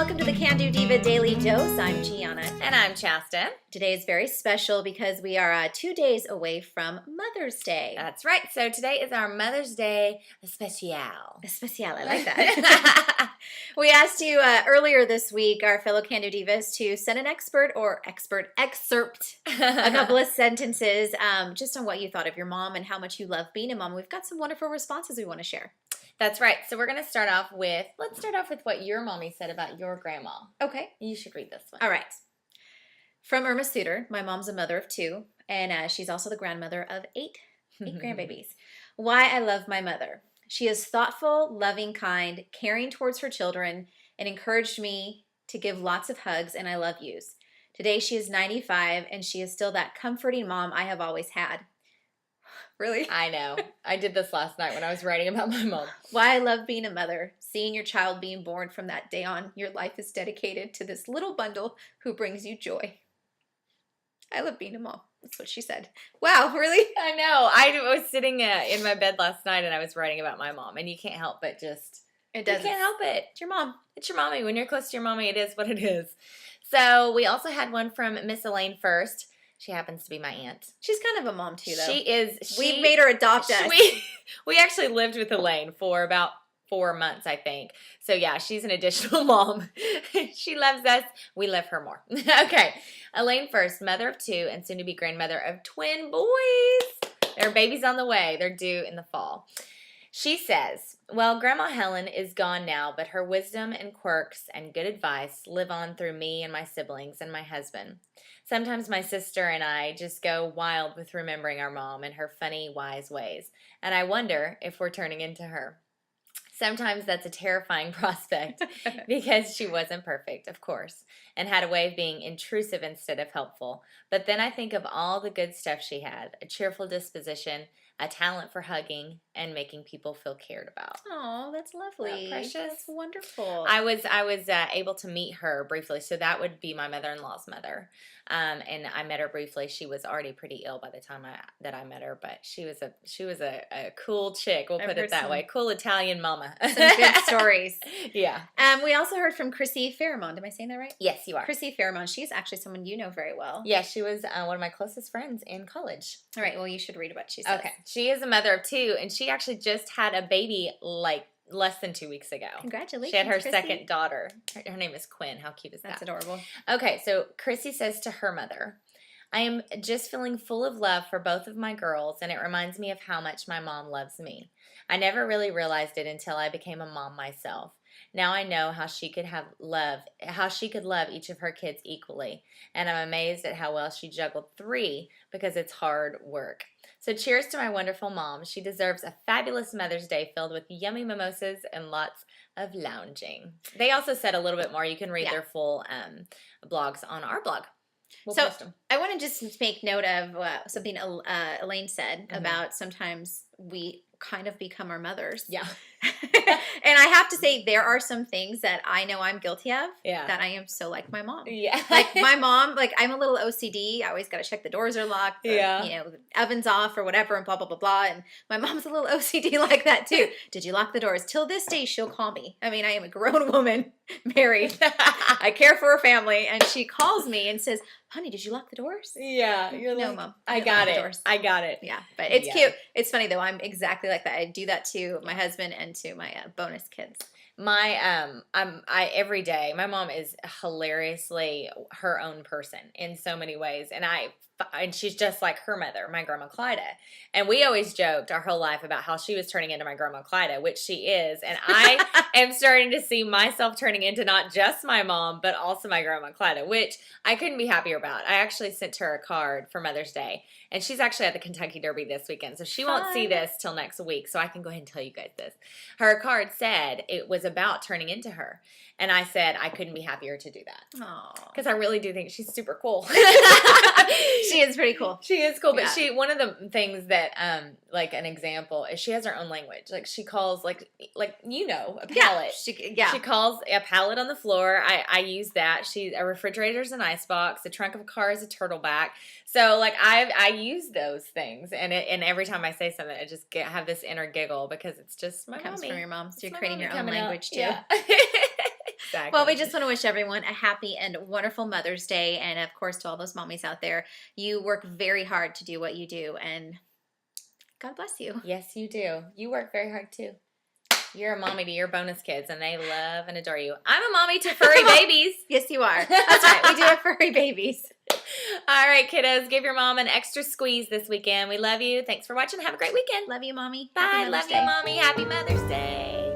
welcome to the Can Do Diva Daily Dose. I'm Gianna. And I'm Chasta. Today is very special because we are 2 days away from Mother's Day. That's right. So today is our Mother's Day special. I like that. We asked you earlier this week, our fellow Can Do Divas, to send an expert excerpt, a couple of sentences just on what you thought of your mom and how much you love being a mom. We've got some wonderful responses we want to share. That's right. So we're going to start off with, what your mommy said about your grandma. Okay. You should read this one. All right. From Irma Suter, my mom's a mother of 2, and she's also the grandmother of 8 grandbabies. Why I love my mother. She is thoughtful, loving, kind, caring towards her children, and encouraged me to give lots of hugs and I love yous. Today she is 95, and she is still that comforting mom I have always had. Really? I know. I did this last night when I was writing about my mom. Why I love being a mother. Seeing your child being born, from that day on, your life is dedicated to this little bundle who brings you joy. I love being a mom. That's what she said. Wow, really? I know. I was sitting in my bed last night and I was writing about my mom, and you can't help but just... It doesn't. You can't help it. It's your mom. It's your mommy. When you're close to your mommy, it is what it is. So we also had one from Miss Elaine First. She happens to be my aunt. She's kind of a mom too, though. She is. We made her adopt us. We actually lived with Elaine for about 4 months, I think. So yeah, she's an additional mom. She loves us. We love her more. Okay. Elaine First, mother of 2 and soon to be grandmother of twin boys. There are babies on the way. They're due in the fall. She says, well, Grandma Helen is gone now, but her wisdom and quirks and good advice live on through me and my siblings and my husband. Sometimes my sister and I just go wild with remembering our mom and her funny, wise ways, and I wonder if we're turning into her. Sometimes that's a terrifying prospect because she wasn't perfect, of course, and had a way of being intrusive instead of helpful. But then I think of all the good stuff she had, a cheerful disposition, a talent for hugging and making people feel cared about. Oh, that's lovely. Oh, precious. That's wonderful. I was able to meet her briefly, so that would be my mother-in-law's mother. And I met her briefly. She was already pretty ill by the time I met her, but she was a cool chick. We'll put it that way. Cool Italian mama. Some good stories. Yeah. We also heard from Chrissy Fairmont. Am I saying that right? Yes, you are. Chrissy Fairmont. She's actually someone you know very well. Yeah, she was one of my closest friends in college. All right. Well, you should read what she says. Okay. She is a mother of 2, and she actually just had a baby like less than 2 weeks ago. Congratulations, She had her Chrissy. second daughter. Her name is Quinn. How cute is that? That's adorable. Okay, so Chrissy says to her mother, I am just feeling full of love for both of my girls, and it reminds me of how much my mom loves me. I never really realized it until I became a mom myself. Now I know how she could love each of her kids equally, and I'm amazed at how well she juggled 3 because it's hard work. So cheers to my wonderful mom. She deserves a fabulous Mother's Day filled with yummy mimosas and lots of lounging. They also said a little bit more. You can read their full blogs on our blog. We'll post them. I want to just make note of something Elaine said about sometimes we kind of become our mothers. Yeah. And I have to say, there are some things that I know I'm guilty of that I am so like my mom. Yeah. Like my mom, like I'm a little OCD. I always got to check the doors are locked. The oven's off or whatever and blah, blah, blah, blah. And my mom's a little OCD like that too. Did you lock the doors? Till this day, she'll call me. I mean, I am a grown woman, married. I care for her family. And she calls me and says, honey, did you lock the doors? Yeah. You're no, like, Mom. I got it. Yeah. But it's cute. It's funny though. I'm exactly like that. I do that to my husband and to my bonus kids. Every day, my mom is hilariously her own person in so many ways. And she's just like her mother, my grandma Clyda. And we always joked our whole life about how she was turning into my grandma Clyda, which she is. And I am starting to see myself turning into not just my mom, but also my grandma Clyda, which I couldn't be happier about. I actually sent her a card for Mother's Day. And she's actually at the Kentucky Derby this weekend, so she won't see this till next week, so I can go ahead and tell you guys this. Her card said it was about turning into her. And I said I couldn't be happier to do that. Aww. Because I really do think she's super cool. She is pretty cool. She is cool, but one of the things that, like an example, is she has her own language. Like she calls, a pallet. She calls a pallet on the floor. I use that. A refrigerator's an icebox. The trunk of a car is a turtleback. So like I use those things, and every time I say something, I just have this inner giggle because it's just my comes mommy. From your mom. So you're creating your own language too. Yeah. Exactly. Well, we just want to wish everyone a happy and wonderful Mother's Day. And of course, to all those mommies out there, you work very hard to do what you do. And God bless you. Yes, you do. You work very hard too. You're a mommy to your bonus kids, and they love and adore you. I'm a mommy to furry babies. Yes, you are. That's right. We do have furry babies. All right, kiddos. Give your mom an extra squeeze this weekend. We love you. Thanks for watching. Have a great weekend. Love you, Mommy. Bye. Happy Mother's Love Day. you, Mommy. Happy Mother's Day.